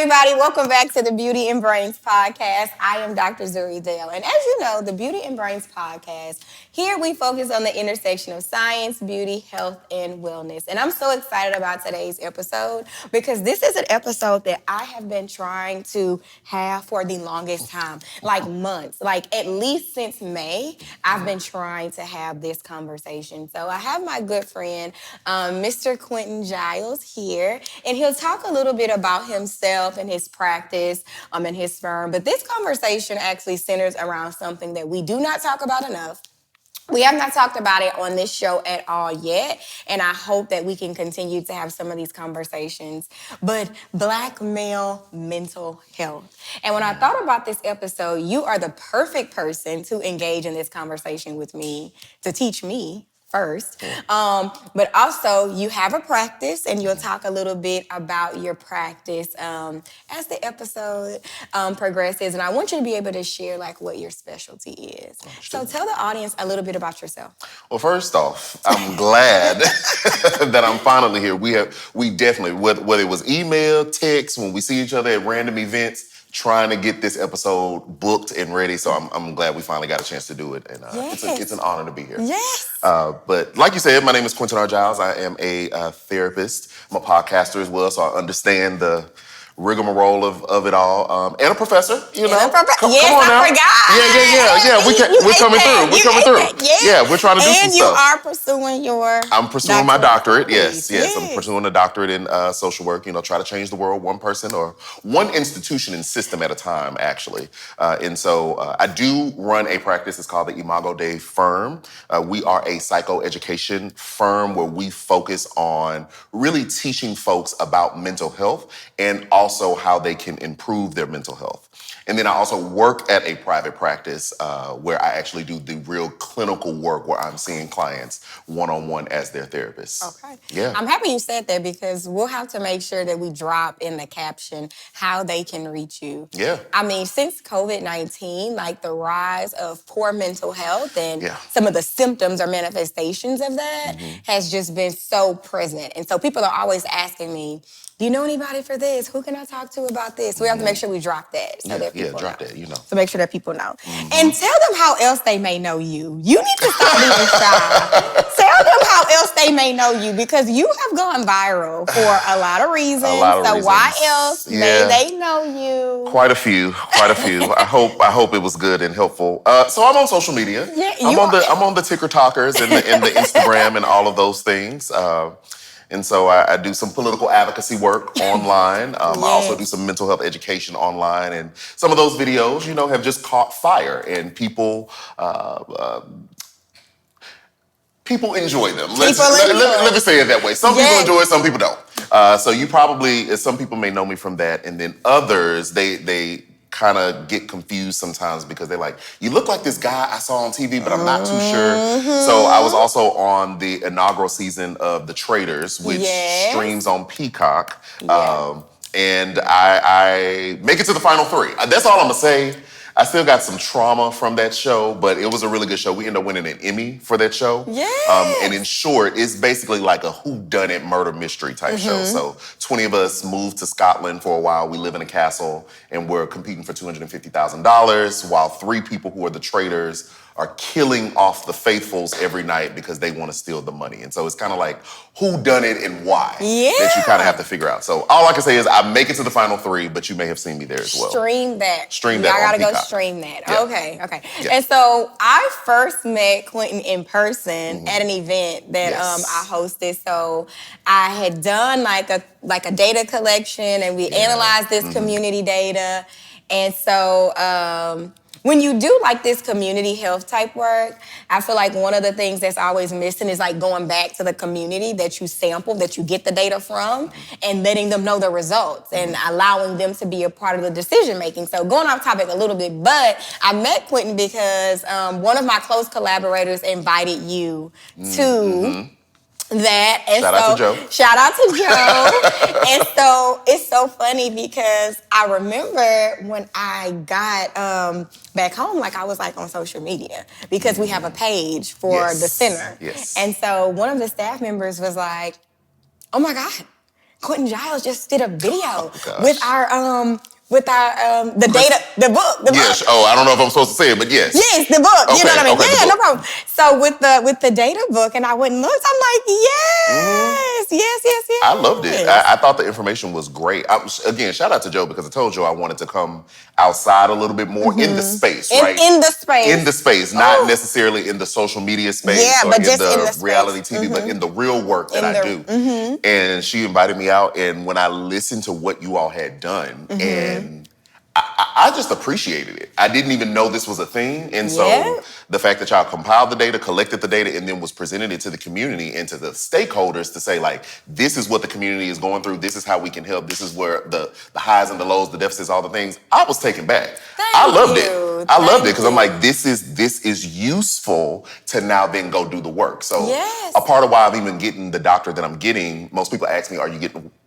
everybody. Welcome back to the Beauty and Brains podcast. I am Dr. Zuri Dale. And as you know, the Beauty and Brains podcast, here we focus on the intersection of science, beauty, health, and wellness. And I'm so excited about today's episode because this is an episode that I have been trying to have for the longest time, like months, like at least since May, I've been trying to have this conversation. So I have my good friend, Mr. Quentin Jiles here, and he'll talk a little bit about himself and his practice and his firm. But this conversation actually centers around something that we do not talk about enough. We have not talked about it on this show at all yet, and I hope that we can continue to have some of these conversations. But Black male mental health. And when I thought about this episode, you are the perfect person to engage in this conversation with me, to teach me first. But also, you have a practice, and you'll talk a little bit about your practice as the episode progresses. And I want you to be able to share like what your specialty is. So tell the audience a little bit about yourself. Well, first off, I'm glad that I'm finally here. We definitely, whether it was email, text, when we see each other at random events, trying to get this episode booked and ready. So I'm glad we finally got a chance to do it. And it's an honor to be here. Yes. But like you said, my name is Quentin R. Jiles. I am a therapist. I'm a podcaster as well, so I understand the rigmarole of it all. And a professor, you know. Yes, come on now. I forgot. Yeah. We're coming through. We're coming through. Yeah, we're trying to do some stuff. And you are pursuing your I'm pursuing my doctorate. Yes. Yes. I'm pursuing a doctorate in social work. You know, try to change the world one person or one institution and system at a time, actually. And so I do run a practice. It's called the Imago Dei Firm. We are a psychoeducation firm where we focus on really teaching folks about mental health and also how they can improve their mental health. And then I also work at a private practice where I actually do the real clinical work where I'm seeing clients one-on-one as their therapist. Okay. Yeah. I'm happy you said that because we'll have to make sure that we drop in the caption how they can reach you. Yeah. I mean, since COVID-19, like the rise of poor mental health and some of the symptoms or manifestations of that has just been so present. And so people are always asking me, do you know anybody for this? Who can I talk to about this? So we have to make sure we drop that so that people drop know. that, you know. So make sure that people know. And tell them how else they may know you. You need to stop being shy. Tell them how else they may know you because you have gone viral for a lot of reasons. Why else may they know you? Quite a few. I hope it was good and helpful. So I'm on social media. Yeah, I'm on the Ticker Talkers and the Instagram and all of those things. And so I do some political advocacy work online. I also do some mental health education online. And some of those videos, you know, have just caught fire. And people enjoy them. Let me say it that way. Some people enjoy it, some people don't. So you probably, some people may know me from that. And then others, they kind of get confused sometimes because they're like, you look like this guy I saw on TV, but I'm not too sure. So I was also on the inaugural season of The Traitors, which streams on Peacock. And I make it to the final 3. That's all I'm gonna say. I still got some trauma from that show, but it was a really good show. We ended up winning an Emmy for that show. And in short, it's basically like a whodunit murder mystery type show. So 20 of us moved to Scotland for a while. We live in a castle, and we're competing for $250,000, while 3 people who are the traitors are killing off the faithfuls every night because they want to steal the money. And so it's kind of like who done it and why that you kind of have to figure out. So all I can say is I make it to the final 3, but you may have seen me there as well. Stream that. I gotta go stream that. Yeah. Okay. Yeah. And so I first met Quentin in person at an event that I hosted. So I had done like a data collection, and we analyzed this community data. And so when you do like this community health type work, I feel like one of the things that's always missing is like going back to the community that you sample, that you get the data from, and letting them know the results and allowing them to be a part of the decision making. So going off topic a little bit, but I met Quentin because one of my close collaborators invited you to that. And shout out to Joe. Shout out to Joe. And so it's so funny because I remember when I got back home, like I was like on social media because we have a page for the center. Yes. And so one of the staff members was like, oh my God, Quentin Jiles just did a video with our the data, the book. Yes. Oh, I don't know if I'm supposed to say it, but yes. Yes, the book. Okay, you know what I mean? okay, Yeah, no problem. So with the data book, and I went and looked, I'm like, yes. I loved it. I thought the information was great. Again, shout out to Joe, because I told Joe I wanted to come outside a little bit more in the space, right? In the space. In the space, not necessarily in the social media space or but just in the space. reality TV, but in the real work that I do. And she invited me out, and when I listened to what you all had done, and I just appreciated it. I didn't even know this was a thing. And so the fact that y'all compiled the data, collected the data, and then was presented it to the community and to the stakeholders to say, like, this is what the community is going through. This is how we can help. This is where the highs and the lows, the deficits, all the things. I was taken back. I loved it. I loved it because I'm like, this is useful to now then go do the work. So a part of why I'm even getting the doctorate that I'm getting, most people ask me,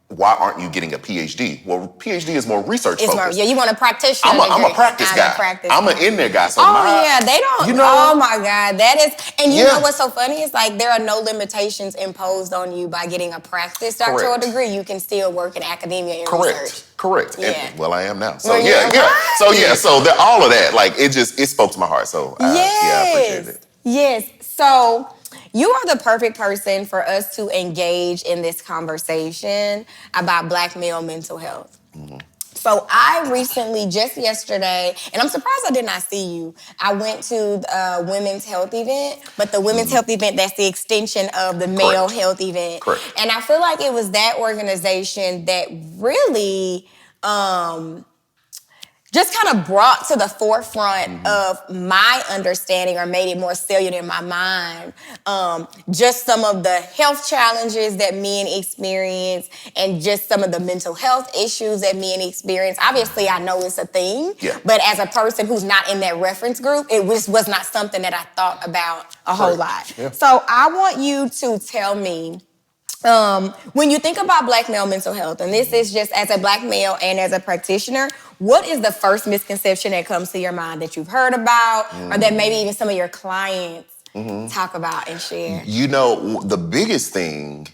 why aren't you getting a PhD? Well, PhD is more research focused. You want a practitioner. I'm a practice guy. I'm an in there guy. So they don't. You know, oh my God, that is. And you know what's so funny is like there are no limitations imposed on you by getting a practice doctoral degree. You can still work in academia and research. Correct. Yeah. And, well, I am now. So So all of that, like it spoke to my heart. So I appreciate it. Yes. So you are the perfect person for us to engage in this conversation about Black male mental health. So I recently, just yesterday, and I'm surprised I did not see you, I went to a women's health event, but the women's health event, that's the extension of the male health event. Correct. And I feel like it was that organization that really just kind of brought to the forefront of my understanding, or made it more salient in my mind, just some of the health challenges that men experience and just some of the mental health issues that men experience. Obviously, I know it's a thing, but as a person who's not in that reference group, it was not something that I thought about a whole lot. Yeah. So I want you to tell me, when you think about Black male mental health, and this is just as a Black male and as a practitioner, what is the first misconception that comes to your mind that you've heard about, or that maybe even some of your clients talk about and share? You know, the biggest thing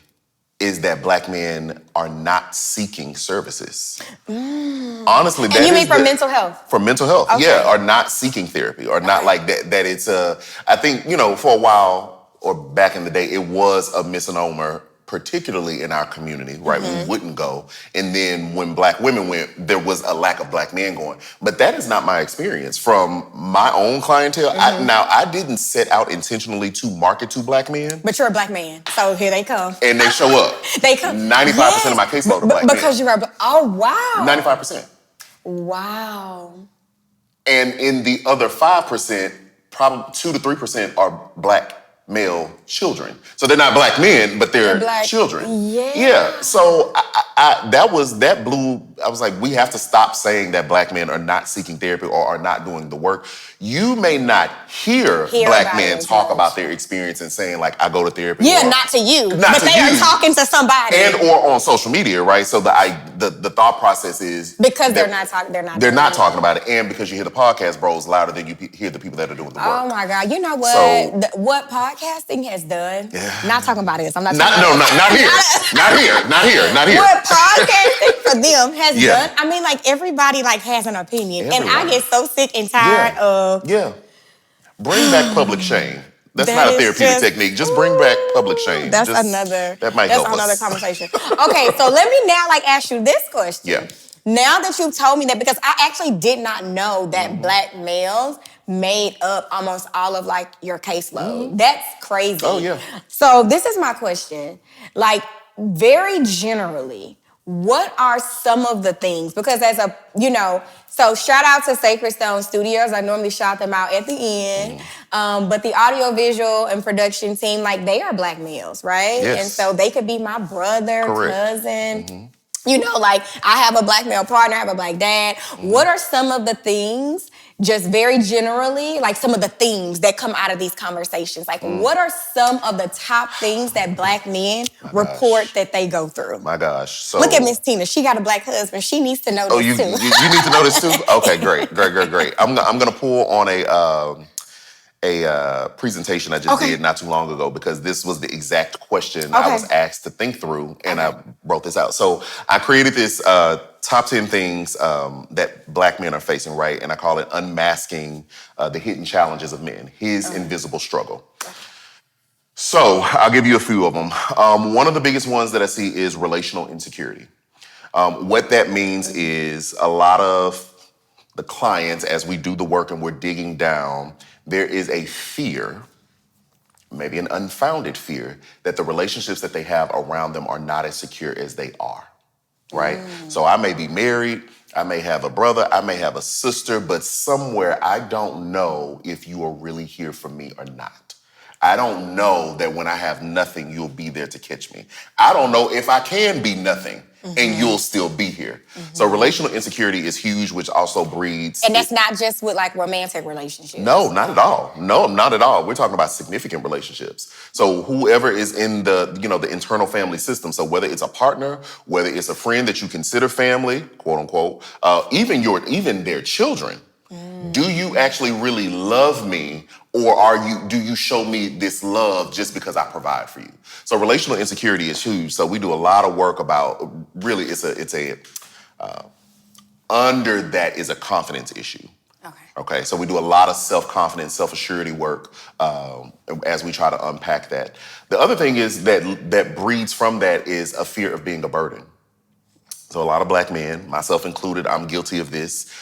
is that Black men are not seeking services. Honestly, and you mean for mental health? For mental health, are not seeking therapy, or not like that. That it's I think, for a while, or back in the day, it was a misnomer, particularly in our community, right? We wouldn't go. And then when Black women went, there was a lack of Black men going. But that is not my experience. From my own clientele, I didn't set out intentionally to market to Black men. But you're a Black man, so here they come. And they show up. They come. 95% of my caseload are Black men. Because you're oh, wow. 95%. Wow. And in the other 5%, probably 2 to 3% are Black male children. So they're not Black men, but they're Black children. Yeah. So that blew. I was like, we have to stop saying that Black men are not seeking therapy or are not doing the work. You may not hear Black men talk about their experience and saying, like, I go to therapy. Yeah, not to you. But they are talking to somebody. And or on social media, right? So the thought process is because they're not talking about it, and because you hear the podcast bros louder than you hear the people that are doing the work. Oh my God! You know what? So, what podcasting has done? Not talking about this. I'm not. Not here. Not here. What podcasting for them has done? I mean, like everybody has an opinion, and I get so sick and tired of. Bring back public shame. That's not a therapeutic technique. Just bring back public shame. That might help us. That's another conversation. Okay, so let me now ask you this question. Yeah. Now that you've told me that, because I actually did not know that Black males made up almost all of your caseload. That's crazy. Oh yeah. So this is my question. Very generally, what are some of the things? Because as a, so shout out to Sacred Stone Studios. I normally shout them out at the end. But the audiovisual and production team, they are Black males, right? Yes. And so they could be my brother, cousin. I have a Black male partner, I have a Black dad. What are some of the things, just very generally, some of the themes that come out of these conversations? What are some of the top things that Black men report that they go through? My gosh. So look at Miss Tina. She got a Black husband. She needs to know this too. You need to know this too? Okay, great. I'm gonna pull on a presentation I just did not too long ago because this was the exact question I was asked to think through, and I wrote this out. So I created this top 10 things that Black men are facing, right? And I call it Unmasking the Hidden Challenges of Men, His Invisible Struggle. So I'll give you a few of them. One of the biggest ones that I see is relational insecurity. What that means is a lot of the clients, as we do the work and we're digging down, there is a fear, maybe an unfounded fear, that the relationships that they have around them are not as secure as they are, right? So I may be married, I may have a brother, I may have a sister, but somewhere I don't know if you are really here for me or not. I don't know that when I have nothing, you'll be there to catch me. I don't know if I can be nothing and you'll still be here. So relational insecurity is huge, which also breeds... And that's not just with like romantic relationships. No, not at all. No, not at all. We're talking about significant relationships. So whoever is in the, you know, the internal family system, so whether it's a partner, whether it's a friend that you consider family, quote unquote, even their children, do you actually really love me? Or do you show me this love just because I provide for you? So relational insecurity is huge. So we do a lot of work about, really, under that is a confidence issue. Okay, so we do a lot of self-confidence, self-assurity work as we try to unpack that. The other thing is that breeds from that is a fear of being a burden. So a lot of Black men, myself included, I'm guilty of this.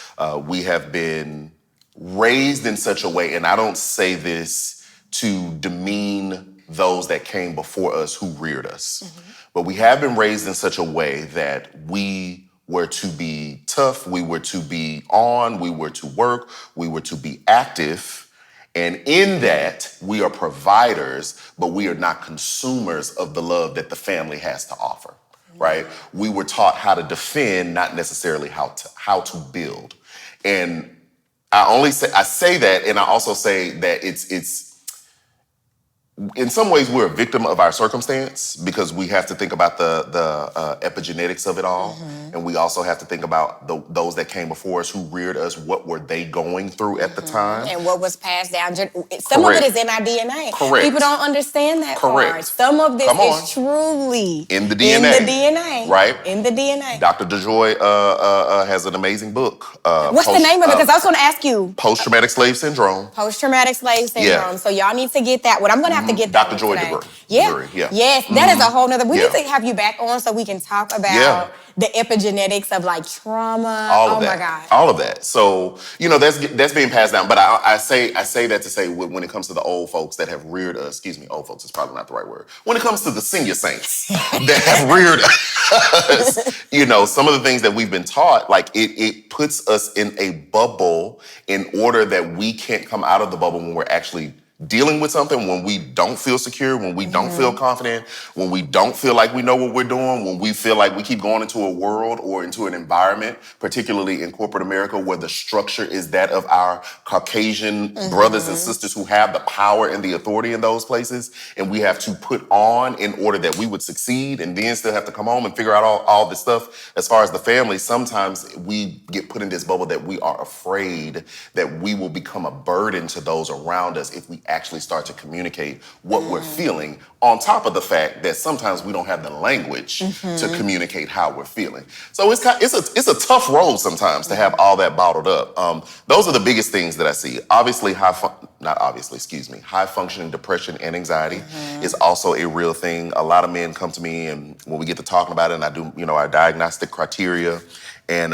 We have been raised in such a way, and I don't say this to demean those that came before us who reared us, but we have been raised in such a way that we were to be tough, we were to be on, we were to work, we were to be active, and in that, we are providers, but we are not consumers of the love that the family has to offer, right? We were taught how to defend, not necessarily how to build. And I say that, and I also say that it's in some ways we're a victim of our circumstance because we have to think about the epigenetics of it all, and we also have to think about those that came before us who reared us. What were they going through at the time, and what was passed down? Some of it is in our DNA. Correct. People don't understand that part. Some of this is truly in the DNA. In the DNA, right? In the DNA. Dr. DeJoy has an amazing book. What's the name of it? Because I was going to ask you. Post-traumatic slave syndrome. Post-traumatic slave syndrome. Yeah. So y'all need to get that. What I'm going to have to get that. Dr. Joy Zuri. Yes, that is a whole nother. We need to have you back on so we can talk about the epigenetics of like trauma. All of my God. All of that. So, you know, that's being passed down. But I say that to say when it comes to the old folks that have reared us, old folks is probably not the right word. When it comes to the senior saints that have reared us, you know, some of the things that we've been taught, like it puts us in a bubble in order that we can't come out of the bubble when we're actually dealing with something, when we don't feel secure, when we don't feel confident, when we don't feel like we know what we're doing, when we feel like we keep going into a world or into an environment, particularly in corporate America, where the structure is that of our Caucasian brothers and sisters who have the power and the authority in those places, and we have to put on in order that we would succeed and then still have to come home and figure out all this stuff. As far as the family, sometimes we get put in this bubble that we are afraid that we will become a burden to those around us if we actually start to communicate what we're feeling, on top of the fact that sometimes we don't have the language to communicate how we're feeling. So it's a tough road sometimes to have all that bottled up. Those are the biggest things that I see. Obviously, high functioning depression and anxiety is also a real thing. A lot of men come to me, and when we get to talking about it, and I do, you know, our diagnostic criteria, and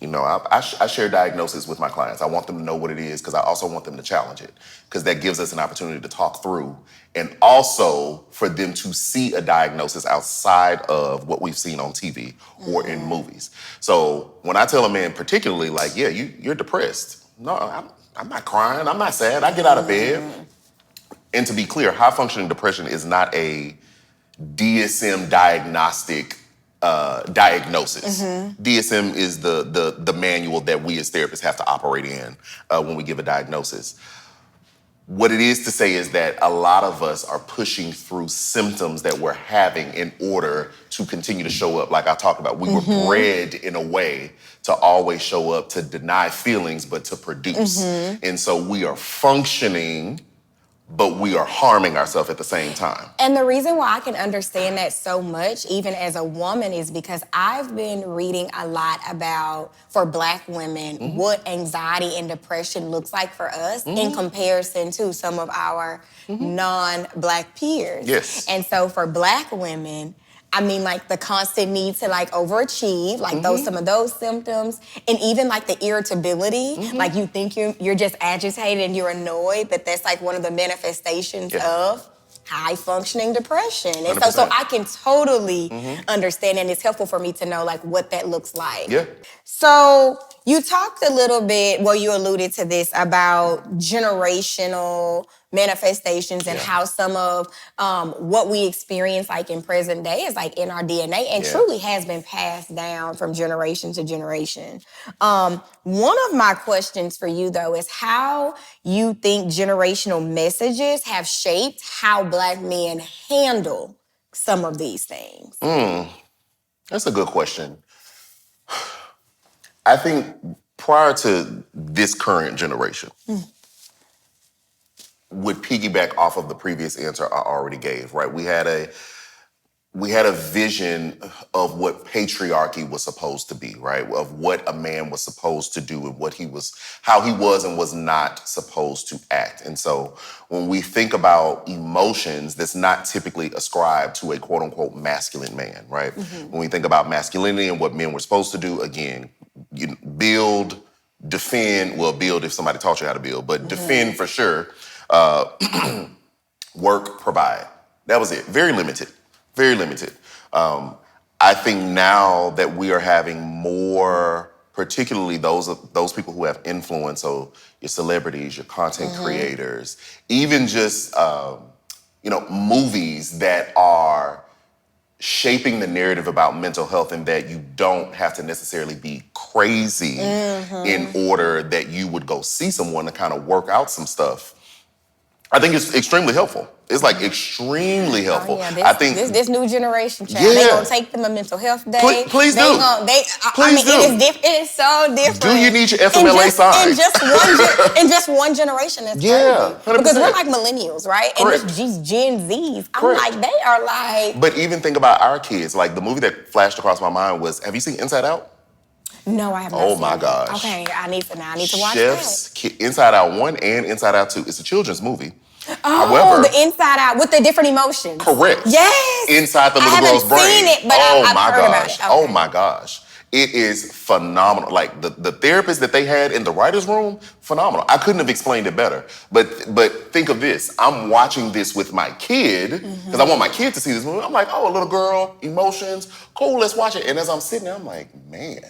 you know, I share diagnosis with my clients. I want them to know what it is because I also want them to challenge it, because that gives us an opportunity to talk through, and also for them to see a diagnosis outside of what we've seen on TV or in movies. So when I tell a man particularly, like, yeah, you're depressed. No, I'm not crying. I'm not sad. I get out of bed. And to be clear, high functioning depression is not a DSM diagnostic diagnosis. DSM is the manual that we as therapists have to operate in when we give a diagnosis. what it is to say is that a lot of us are pushing through symptoms that we're having in order to continue to show up. Like I talked about, we were bred in a way to always show up, to deny feelings, but to produce. And so we are functioning, but we are harming ourselves at the same time. And the reason why I can understand that so much, even as a woman, is because I've been reading a lot about, for Black women, what anxiety and depression looks like for us in comparison to some of our non-Black peers. Yes. And so for Black women, I mean, like the constant need to like overachieve, like some of those symptoms, and even like the irritability, like you think you're just agitated and you're annoyed, but that's like one of the manifestations of high functioning depression. And so I can totally understand, and it's helpful for me to know like what that looks like. Yeah. So you talked a little bit, well, you alluded to this about generational manifestations and how some of what we experience like in present day is like in our DNA and truly has been passed down from generation to generation. One of my questions for you though is how you think generational messages have shaped how Black men handle some of these things. That's a good question. I think prior to this current generation, would piggyback off of the previous answer I already gave, right? We had a vision of what patriarchy was supposed to be, right? Of what a man was supposed to do and how he was and was not supposed to act. And so when we think about emotions, that's not typically ascribed to a quote unquote masculine man, right? When we think about masculinity and what men were supposed to do, again, you build, defend, well, build if somebody taught you how to build, but defend for sure. Work, provide. That was it. Very limited. Very limited. I think now that we are having more, particularly those people who have influence, so your celebrities, your content creators, even just movies that are shaping the narrative about mental health, and that you don't have to necessarily be crazy in order that you would go see someone to kind of work out some stuff. I think it's extremely helpful. It's like extremely helpful. Oh, I think this new generation, child, they gonna take them a mental health day. Please do. It is so different. Do you need your FMLA sign? In just one generation, that's crazy. 100%. Because we're like millennials, right? Correct. And these Gen Zs, I'm Correct. like, they are like. But even think about our kids. Like the movie that flashed across my mind was, have you seen Inside Out? No, I have not. Oh seen my it. gosh. Okay, I need to watch Chef's Inside Out 1 and Inside Out 2. It's a children's movie. Oh, However, the Inside Out with the different emotions. Correct. Yes. Inside the little girl's brain. I haven't seen it, but I've heard about it. Okay. Oh my gosh. It is phenomenal. Like the therapist that they had in the writer's room, phenomenal. I couldn't have explained it better. But think of this. I'm watching this with my kid because I want my kid to see this movie. I'm like, oh, a little girl, emotions, cool, let's watch it. And as I'm sitting there, I'm like, man,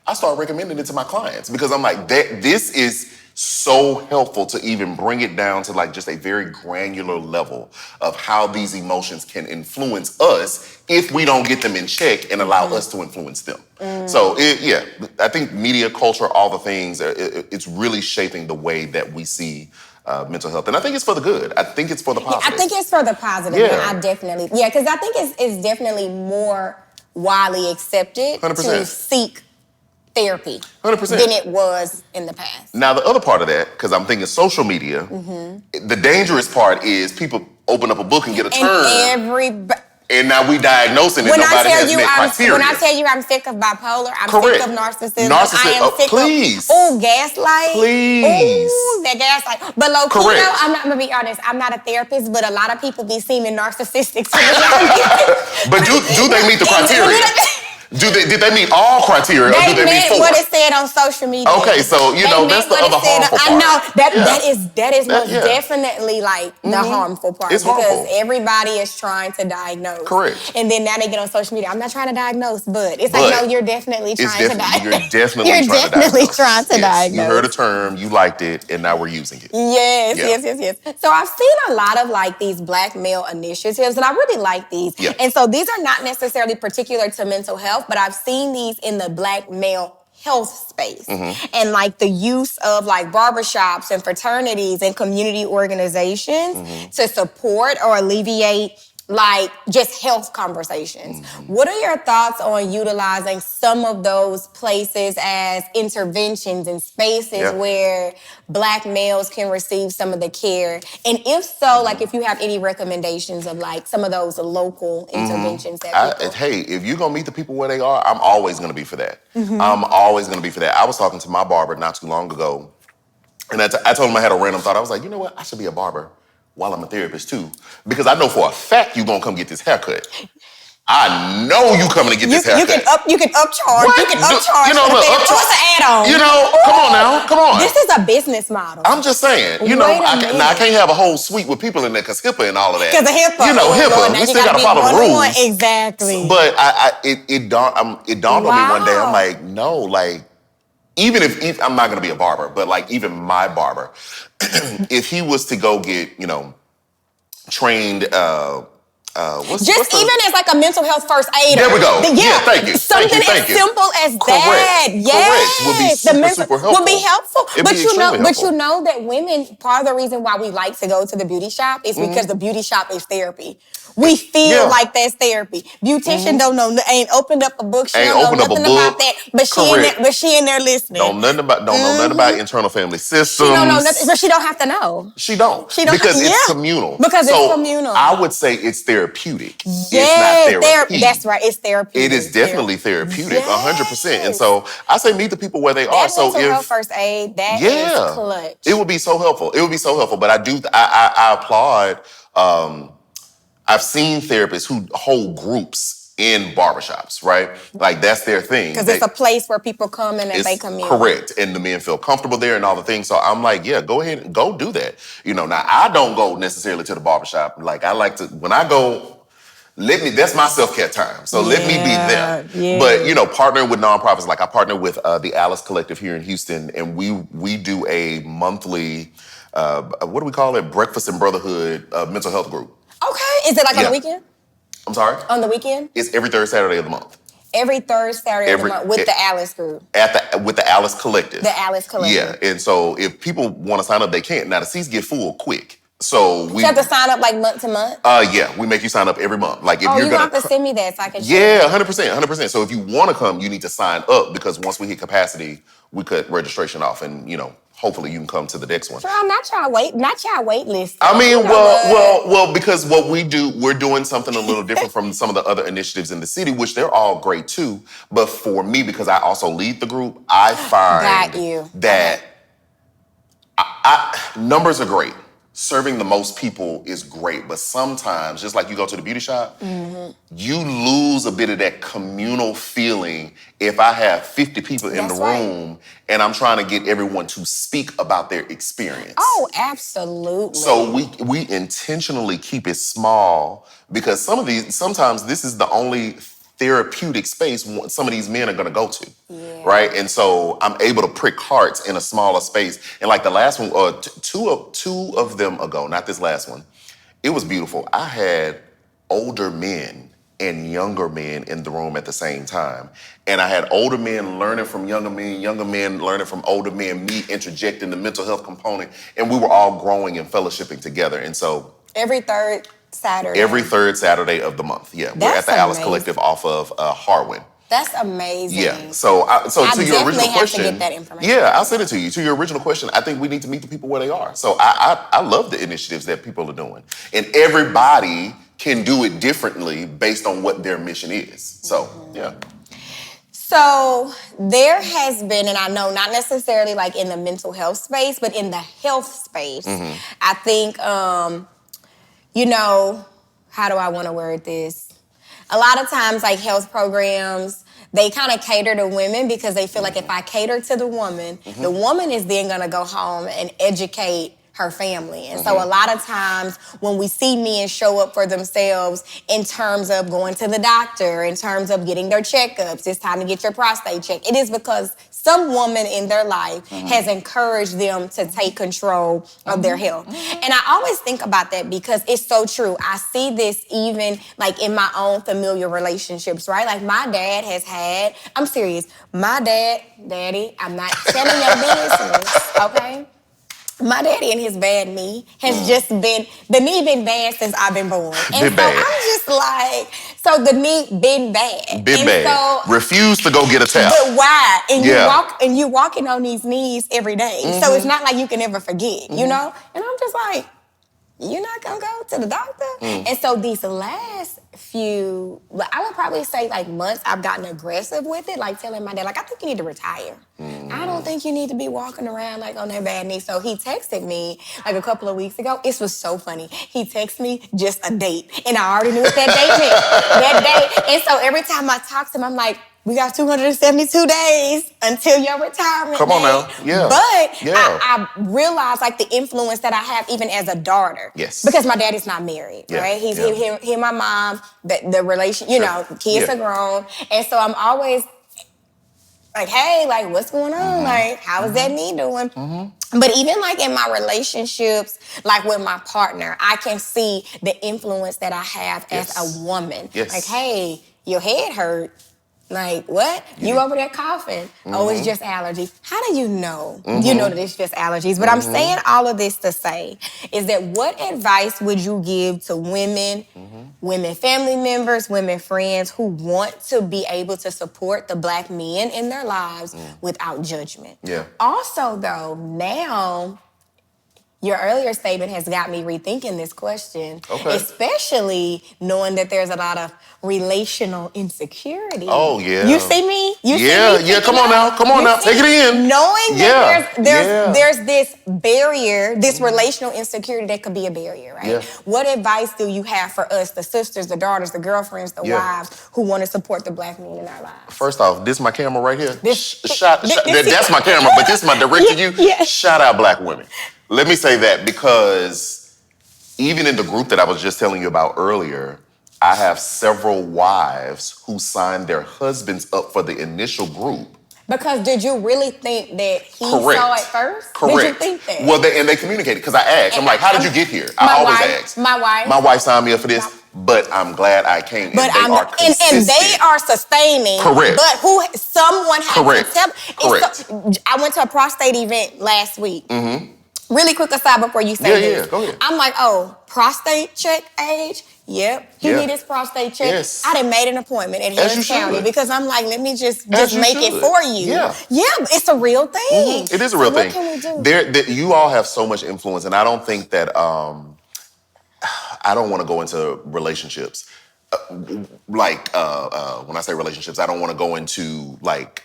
I start recommending it to my clients because I'm like, this is so helpful to even bring it down to like just a very granular level of how these emotions can influence us if we don't get them in check and allow us to influence them. So I think media, culture, all the things, it's really shaping the way that we see mental health. And I think it's for the good. I think it's for the positive. I think it's for the positive. Yeah. And because I think it's definitely more widely accepted 100%. to seek therapy 100%. than it was in the past. Now, the other part of that, because I'm thinking social media, the dangerous part is people open up a book and get a turn. And now we diagnosing it, nobody has met criteria. When I tell you I'm sick of bipolar, I'm sick of narcissism, I am sick of gaslight. Please. Ooh, that gaslight. But low-key, I'm not going to be honest, I'm not a therapist, but a lot of people be seeming narcissistic. But do they meet the criteria? Did they meet all criteria, or do they meet 4? What it said on social media. Okay, so that's the other harmful part. I know that is most definitely like the harmful part. It's because harmful. Everybody is trying to diagnose. Correct. And then now they get on social media. I'm not trying to diagnose, but it's like, no, you're definitely trying to diagnose. You're definitely trying to diagnose. You heard a term, you liked it, and now we're using it. Yes. So I've seen a lot of like these Black male initiatives, and I really like these. Yeah. And so these are not necessarily particular to mental health, but I've seen these in the Black male health space. And like the use of like barbershops and fraternities and community organizations to support or alleviate like just health conversations. What are your thoughts on utilizing some of those places as interventions and spaces where Black males can receive some of the care? And if so, like if you have any recommendations of like some of those local interventions that people... Hey, if you're gonna meet the people where they are, I'm always gonna be for that. I'm always gonna be for that. I was talking to my barber not too long ago, and I told him I had a random thought. I was like, you know what? I should be a barber while I'm a therapist too. Because I know for a fact you're gonna come get this haircut. I know you coming to get this haircut. You can upcharge. What? You can upcharge. You know, look, what's an add-on? You know, come on now, come on. This is a business model. I'm just saying, you know, I can't have a whole suite with people in there because HIPAA and all of that. Because of HIPAA. You know, HIPAA. We still got to follow the rules. Exactly. But it dawned on me one day. I'm like, no, like, even if I'm not going to be a barber, but like even my barber, if he was to go get, you know, trained, even as like a mental health first aider. There we go. Yeah, thank you. Something as simple as that. Yes. Correct. Would be super helpful. Would be helpful. Helpful. But you know that women, part of the reason why we like to go to the beauty shop is because the beauty shop is therapy. We feel like that's therapy. Beautician don't know, ain't opened up a book. She don't know nothing about that. But she in there listening. Don't know nothing about internal family systems. She don't know nothing, but she don't have to know. She don't because it's communal. Because it's communal. I would say it's therapeutic. Yeah, it's not therapy. That's right. It's therapeutic. It is definitely therapeutic, 100%. And so I say meet the people where they are. So mental health first aid, that is clutch. It would be so helpful. But I applaud. I've seen therapists who hold groups in barbershops, right? Like that's their thing. Because it's a place where people come and they commune. Correct. And the men feel comfortable there and all the things. So I'm like, yeah, go ahead and go do that. You know, now I don't go necessarily to the barbershop. Like I like to, when I go, that's my self-care time. So let me be there. Yeah. But, you know, partnering with nonprofits, like I partner with the Alice Collective here in Houston, and we do a monthly, what do we call it? Breakfast and Brotherhood mental health group. Okay. Is it like on the weekend? I'm sorry? On the weekend? It's every third Saturday of the month. Every third Saturday of the month with the Alice group. With the Alice Collective. The Alice Collective. Yeah. And so if people want to sign up, they can't. Now the seats get full quick. So you have to sign up like month to month? Yeah, we make you sign up every month. Like if you're gonna have to send me that so I can share. Yeah, 100%. So if you want to come, you need to sign up because once we hit capacity, we cut registration off, and you know, hopefully you can come to the next one. Girl, not y'all wait list. I mean, well, because what we do, we're doing something a little different from some of the other initiatives in the city, which they're all great too. But for me, because I also lead the group, I find that numbers are great. Serving the most people is great, but sometimes, just like you go to the beauty shop, you lose a bit of that communal feeling if I have 50 people in the room and I'm trying to get everyone to speak about their experience. Oh, absolutely. So we intentionally keep it small because sometimes this is the only therapeutic space some of these men are going to go to, right? And so I'm able to prick hearts in a smaller space. And like the last one, two of them ago, not this last one, it was beautiful. I had older men and younger men in the room at the same time. And I had older men learning from younger men learning from older men, me interjecting the mental health component, and we were all growing and fellowshipping together. And so every third Saturday of the month. Yeah, we're at the Alice Collective off of Harwin. That's amazing. Yeah. So to your original question, to get that information. Yeah, I'll send it to you. To your original question, I think we need to meet the people where they are. So I love the initiatives that people are doing, and everybody can do it differently based on what their mission is. So yeah. So there has been, and I know not necessarily like in the mental health space, but in the health space, I think. You know, how do I want to word this? A lot of times, like health programs, they kind of cater to women because they feel like if I cater to the woman is then going to go home and educate her family. And so a lot of times when we see men show up for themselves in terms of going to the doctor, in terms of getting their checkups, it's time to get your prostate checked, it is because some woman in their life has encouraged them to take control of their health. And I always think about that because it's so true. I see this even like in my own familiar relationships, right? Like my dad has had, I'm serious, my daddy, I'm not telling your business, okay? My daddy and his bad knee has just been, the knee been bad since I've been born. And so I'm just like, so the knee been bad. Been bad. So, refuse to go get a tap. But why? And you walking on these knees every day. So it's not like you can ever forget, you know? And I'm just like, you're not gonna go to the doctor? And so these last few, I would probably say like months, I've gotten aggressive with it, like telling my dad, like, I think you need to retire. I don't think you need to be walking around like on that bad knee. So he texted me like a couple of weeks ago. It was so funny. He texted me just a date. And I already knew what that date meant. That day. And so every time I talk to him, I'm like, we got 272 days until your retirement. Come on now. Yeah. But I realized like the influence that I have even as a daughter. Yes. Because my dad is not married, right? He and my mom, the relation, you know, kids are grown. And so I'm always like, hey, like, what's going on? Like, how is that knee doing? But even like in my relationships, like with my partner, I can see the influence that I have as a woman. Like, hey, your head hurt. Like, what? You over there coughing. Oh, it's just allergies. How do you know? You know that it's just allergies. But I'm saying all of this to say is that what advice would you give to women, women family members, women friends who want to be able to support the Black men in their lives without judgment? Also, though, now, your earlier statement has got me rethinking this question, especially knowing that there's a lot of relational insecurity. Oh, yeah. You see me? You see me? Come on now. Take it in. Knowing that there's this barrier, this relational insecurity that could be a barrier, right? What advice do you have for us, the sisters, the daughters, the girlfriends, the wives, who want to support the Black men in our lives? First off, this is my camera right here. That's my camera, but this is my direct to you. Shout out Black women. Let me say that because even in the group that I was just telling you about earlier, I have several wives who signed their husbands up for the initial group. Because did you really think that he saw it first? Correct. Did you think that? Well, they communicated because I asked. I'm like, how did you get here? I always ask. My wife signed me up for this, but I'm glad I came. But and they are sustaining. Correct. But someone had to tell. Correct. I went to a prostate event last week. Really quick aside before you say this. Go ahead. I'm like, oh, prostate check age? Yep. He need his prostate check. Yes. I done made an appointment at Harris County because I'm like, let me just make it for you. Yeah, it's a real thing. It is a real thing. What can we do? You all have so much influence, and I don't think that, I don't want to go into relationships. When I say relationships, I don't want to go into like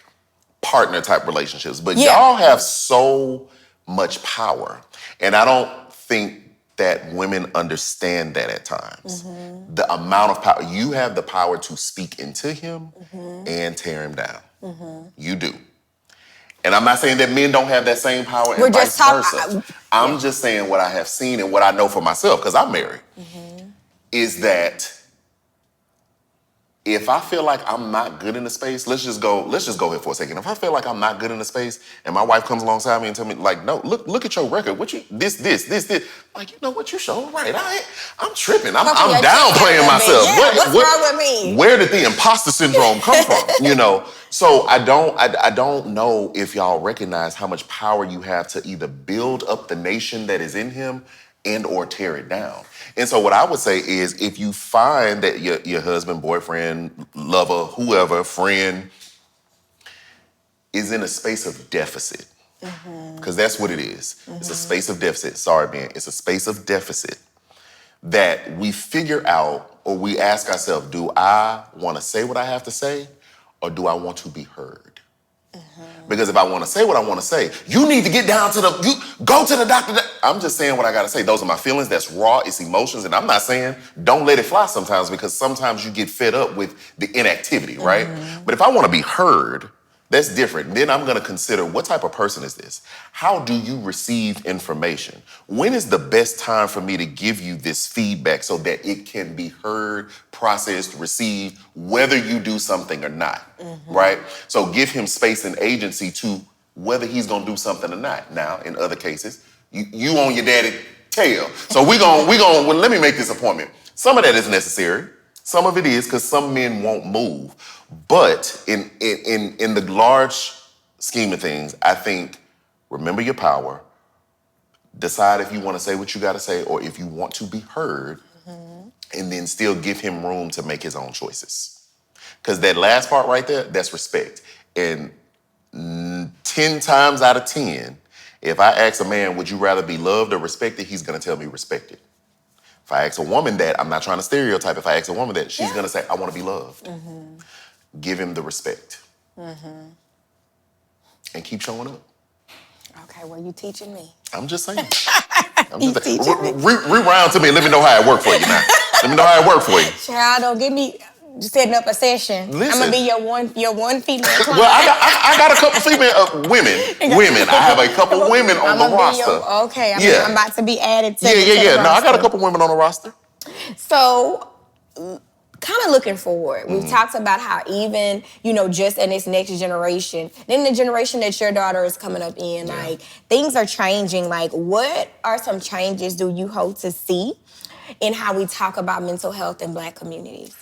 partner type relationships, but y'all have so much power. And I don't think that women understand that at times. The amount of power. You have the power to speak into him and tear him down. You do. And I'm not saying that men don't have that same power and vice versa. I'm just saying what I have seen and what I know for myself, because I'm married, is that if I feel like I'm not good in the space, let's just go here for a second. If I feel like I'm not good in the space and my wife comes alongside me and tell me, like, no, look at your record. What you, this. Like, you know what, you showing right. I'm tripping. I'm downplaying myself. What's wrong with me? Where did the imposter syndrome come from? You know? So I don't know if y'all recognize how much power you have to either build up the nation that is in him and or tear it down. And so what I would say is, if you find that your husband, boyfriend, lover, whoever, friend is in a space of deficit, because that's what it is. It's a space of deficit. Sorry, man. It's a space of deficit that we figure out, or we ask ourselves, do I want to say what I have to say, or do I want to be heard? Because if I want to say what I want to say, you need to get down to go to the doctor. I'm just saying what I got to say. Those are my feelings. That's raw. It's emotions. And I'm not saying don't let it fly sometimes, because sometimes you get fed up with the inactivity, right? But if I want to be heard, That's different. Then I'm going to consider, what type of person is this? How do you receive information? When is the best time for me to give you this feedback so that it can be heard, processed, received, whether you do something or not, right? So give him space and agency to whether he's going to do something or not. Now, in other cases, you on your daddy tail. So well, let me make this appointment. Some of that is necessary. Some of it is because some men won't move. But in the large scheme of things, I think, remember your power. Decide if you want to say what you got to say or if you want to be heard, and then still give him room to make his own choices. Because that last part right there, that's respect. And 10 times out of 10, if I ask a man, would you rather be loved or respected, he's going to tell me respected. If I ask a woman that, I'm not trying to stereotype, if I ask a woman that, she's going to say, I want to be loved. Give him the respect. And keep showing up. Okay, well, you teaching me. I'm just saying. Rewind to me and let me know how it worked for you now. Let me know how it worked for you. Child, don't get me setting up a session. Listen. I'm gonna be your one female client. Well, I got a couple female women. I have a couple women on the roster. I'm about to be added to the roster. No, I got a couple women on the roster. So, kind of looking forward, we've talked about how even, just in this next generation, then the generation that your daughter is coming up in, like, things are changing. Like, what are some changes do you hope to see in how we talk about mental health in Black communities?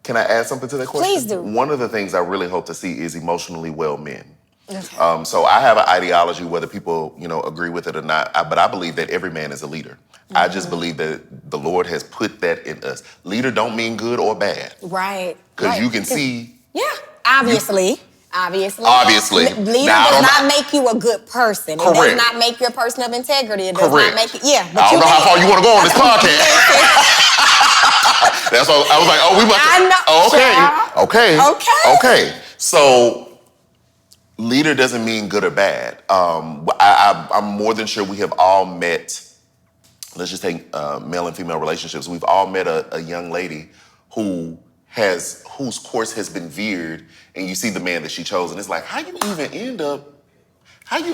Can I add something to that question? Please do. One of the things I really hope to see is emotionally well men. Okay. So I have an ideology, whether people, agree with it or not, but I believe that every man is a leader. I just believe that the Lord has put that in us. Leader don't mean good or bad. Right. Because you can see. Yeah, obviously. Obviously. Leader does not make you a good person. Correct. It does not make you a person of integrity. It does not make you, but I don't know how far you want to go on this podcast. That's what I was like, we must. I know. Okay. So, leader doesn't mean good or bad. I'm more than sure we have all met. Let's just take male and female relationships. We've all met a young lady whose course has been veered, and you see the man that she chose, and it's like, how you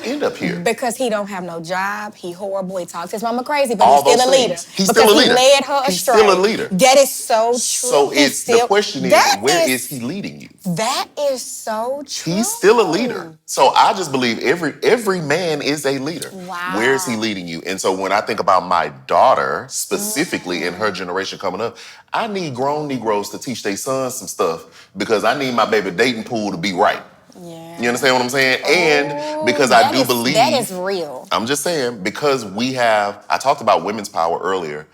end up here? Because he don't have no job, he horrible, he talks his mama crazy, but all he's still a leader. He's still a leader. He led her astray. He's still a leader. That is so true. So the question is, where is he leading you? That is so true. He's still a leader. So I just believe every man is a leader. Wow. Where is he leading you? And so when I think about my daughter, specifically in her generation coming up, I need grown Negroes to teach their sons some stuff because I need my baby dating pool to be right. Yeah. You understand what I'm saying? And because I do believe... That is real. I'm just saying, because I talked about women's power earlier,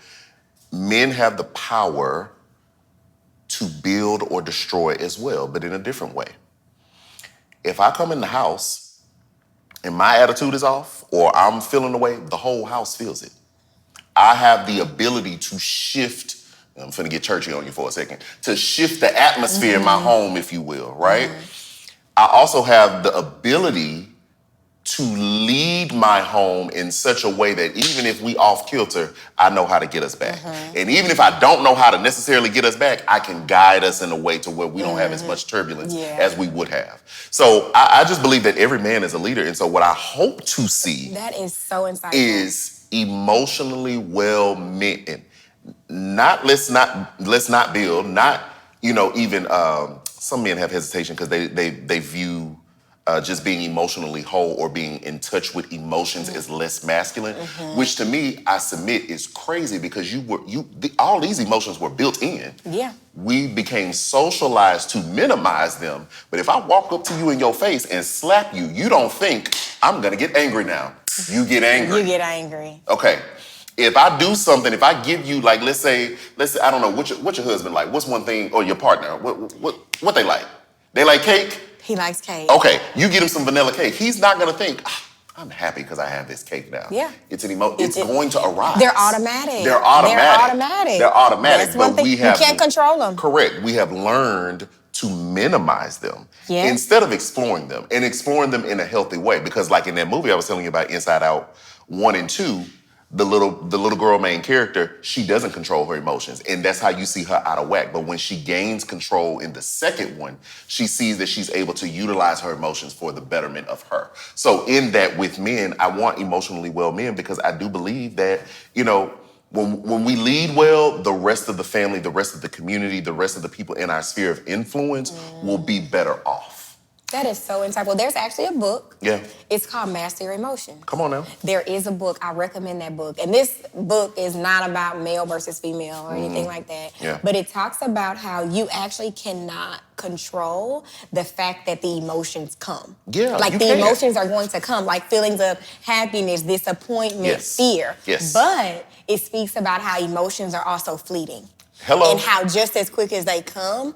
men have the power to build or destroy as well, but in a different way. If I come in the house and my attitude is off or I'm feeling the way, the whole house feels it. I have the ability to shift, I'm finna get churchy on you for a second, to shift the atmosphere in my home, if you will, right? I also have the ability to lead my home in such a way that even if we off kilter, I know how to get us back. And even if I don't know how to necessarily get us back, I can guide us in a way to where we don't have as much turbulence as we would have. So I just believe that every man is a leader. And so what I hope to see that is so insightful. Is emotionally well men. Let's not build, not, even some men have hesitation because they view just being emotionally whole or being in touch with emotions as less masculine, which to me, I submit, is crazy because all these emotions were built in. Yeah. We became socialized to minimize them. But if I walk up to you in your face and slap you, you don't think I'm gonna get angry now. You get angry. You get angry. Okay. If I do something, if I give you, like, let's say, I don't know, what's your husband like? What's one thing, or your partner, what they like? They like cake? He likes cake. Okay, you get him some vanilla cake. He's not gonna think, I'm happy because I have this cake now. Yeah. It's going to arise. They're automatic. They're automatic. That's one but thing. You can't control them. Correct. We have learned to minimize them instead of exploring them and exploring them in a healthy way. Because like in that movie I was telling you about, Inside Out 1 and 2, the little girl main character, she doesn't control her emotions. And that's how you see her out of whack. But when she gains control in the second one, she sees that she's able to utilize her emotions for the betterment of her. So in that with men, I want emotionally well men because I do believe that, when we lead well, the rest of the family, the rest of the community, the rest of the people in our sphere of influence will be better off. That is so insightful. There's actually a book. Yeah. It's called Master Your Emotions. Come on now. There is a book. I recommend that book. And this book is not about male versus female or anything like that. Yeah. But it talks about how you actually cannot control the fact that the emotions come. Yeah. Like the emotions are going to come, like feelings of happiness, disappointment, fear. Yes. But it speaks about how emotions are also fleeting. Hello. And how just as quick as they come,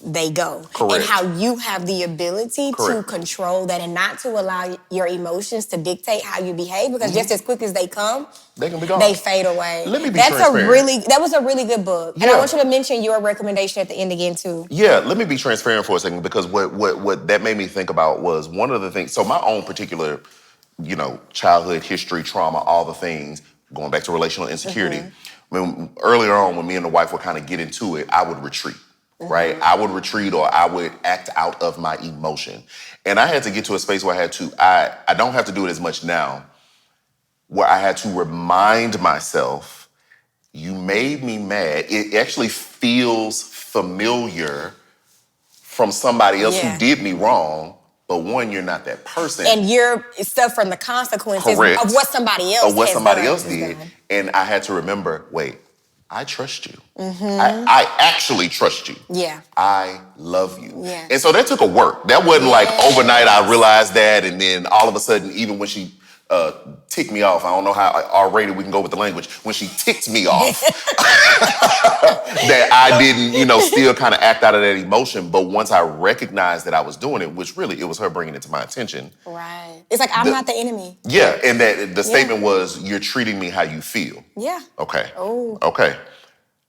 they go. Correct. And how you have the ability to control that and not to allow your emotions to dictate how you behave because just as quick as they come, they can be gone. They fade away. Let me be transparent. That was a really good book. And I want you to mention your recommendation at the end again too. Yeah, let me be transparent for a second because what that made me think about was one of the things, so my own particular, childhood history, trauma, all the things, going back to relational insecurity. Earlier on when me and the wife would kind of get into it, I would retreat. Right? I would retreat or I would act out of my emotion. And I had to get to a space where I don't have to do it as much now, where I had to remind myself, you made me mad. It actually feels familiar from somebody else who did me wrong, but one, you're not that person. And you're suffering the consequences of what somebody else did. And I had to remember, wait, I trust you. I actually trust you. Yeah. I love you. Yeah. And so that took a work. That wasn't like overnight I realized that and then all of a sudden, even when she ticked me off, I don't know how R-rated we can go with the language, when she ticked me off, that I didn't, still kind of act out of that emotion. But once I recognized that I was doing it, which really, it was her bringing it to my attention. Right. It's like, I'm not the enemy. Yeah, and that the statement was, you're treating me how you feel. Yeah. Okay. Oh. Okay.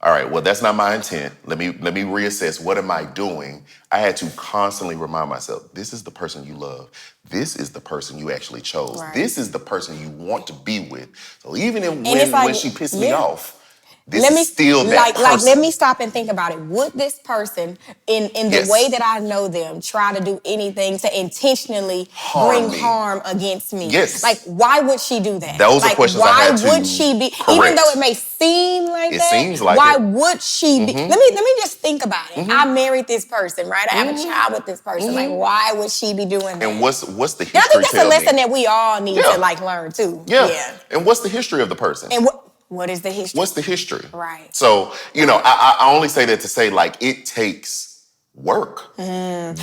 All right, well, that's not my intent. Let me reassess. What am I doing? I had to constantly remind myself, this is the person you love. This is the person you actually chose. Right. This is the person you want to be with. So even when she pissed me off, this is still that person. Let me stop and think about it. Would this person, in the way that I know them, try to do anything to intentionally bring harm against me? Yes. Like, why would she do that? Those are questions I had to Why would she be, even though it may seem like that, seems like why would she be? Let me just think about it. I married this person, right? I have a child with this person. Like, why would she be doing that? And what's the history? And I think that's a lesson that we all need to learn too. Yeah. And what's the history of the person? And what is the history? What's the history? Right. So, I only say that to say, like, it takes work. Because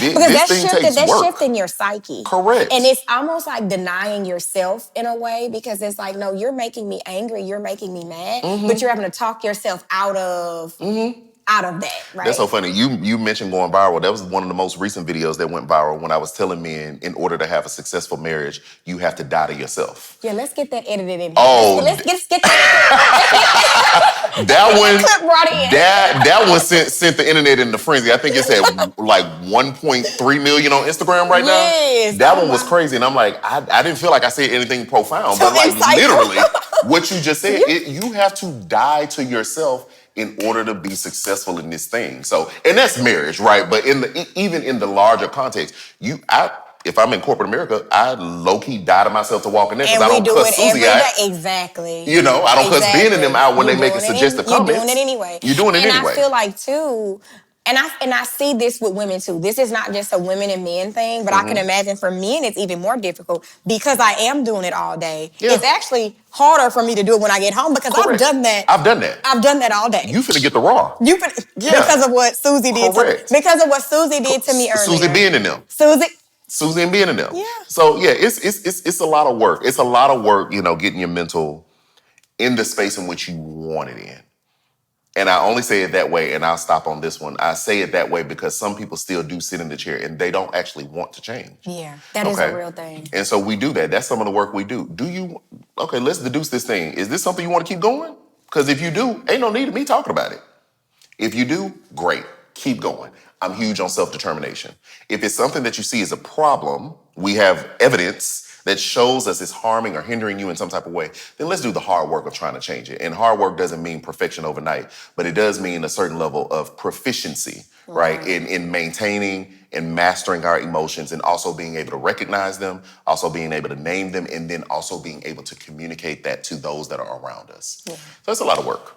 that's shifting your psyche. Correct. And it's almost like denying yourself in a way because it's like, no, you're making me angry, you're making me mad, but you're having to talk yourself out of that, right? That's so funny. You mentioned going viral. That was one of the most recent videos that went viral when I was telling men, in order to have a successful marriage, you have to die to yourself. Yeah, let's get that edited in. Let's get that. that one sent the internet into frenzy. I think it's at like 1.3 million on Instagram right now. That one was crazy. And I'm like, I didn't feel like I said anything profound, but like literally what you just said, you have to die to yourself in order to be successful in this thing. So, and that's marriage, right? But even in the larger context, if I'm in corporate America, I low-key die to myself to walk in there because I don't cuss Susie out. Exactly. I don't cuss Ben and them out when they make a suggestive comment. You're doing it anyway. You're doing it anyway. And I feel like, too, and I see this with women, too. This is not just a women and men thing, but I can imagine for men it's even more difficult because I am doing it all day. Yeah. It's actually harder for me to do it when I get home because I've done that. I've done that all day. You finna get the raw. Because of what Susie did to me. Because of what Susie did to me earlier. Susie being in them. Susie and being in them. Yeah. So yeah, it's a lot of work. It's a lot of work, getting your mental in the space in which you want it in. And I only say it that way, and I'll stop on this one. I say it that way because some people still do sit in the chair and they don't actually want to change. Yeah, that is a real thing. And so we do that. That's some of the work we do. Let's deduce this thing. Is this something you want to keep going? Because if you do, ain't no need of me talking about it. If you do, great. Keep going. I'm huge on self-determination. If it's something that you see as a problem, we have evidence that shows us it's harming or hindering you in some type of way, then let's do the hard work of trying to change it. And hard work doesn't mean perfection overnight, but it does mean a certain level of proficiency, right? In maintaining and mastering our emotions and also being able to recognize them, also being able to name them, and then also being able to communicate that to those that are around us. Yeah. So it's a lot of work.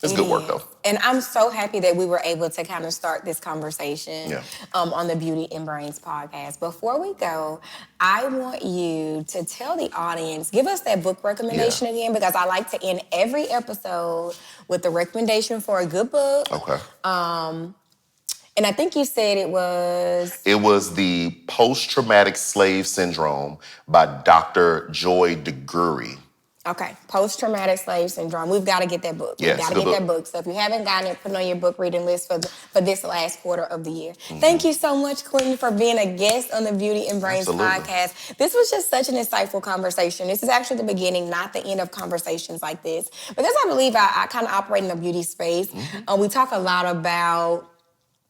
It's good work, though. And I'm so happy that we were able to kind of start this conversation on the Beauty and Brains podcast. Before we go, I want you to tell the audience, give us that book recommendation again, because I like to end every episode with the recommendation for a good book. Okay. And I think you said it was... It was The Post-Traumatic Slave Syndrome by Dr. Joy DeGury. Okay, Post-Traumatic Slave Syndrome. We've got to get that book. We've got to get that book. So if you haven't gotten it, put it on your book reading list for this last quarter of the year. Mm-hmm. Thank you so much, Quentin, for being a guest on the Beauty and Brains podcast. This was just such an insightful conversation. This is actually the beginning, not the end of conversations like this. Because I believe I kind of operate in the beauty space. Mm-hmm. We talk a lot about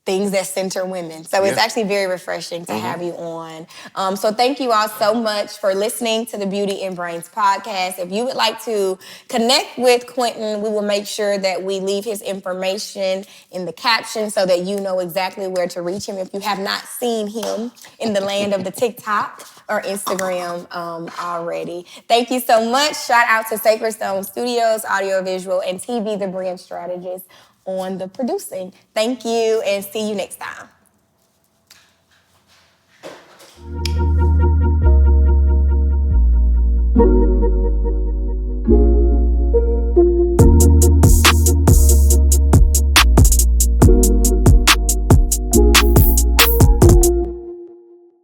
things that center women. So it's actually very refreshing to have you on. So thank you all so much for listening to the Beauty and Brains podcast. If you would like to connect with Quentin, we will make sure that we leave his information in the caption so that you know exactly where to reach him if you have not seen him in the land of the TikTok or Instagram already. Thank you so much. Shout out to Sacred Stone Studios, Audiovisual, and TV, the brand strategist, on the producing. Thank you, and see you next time.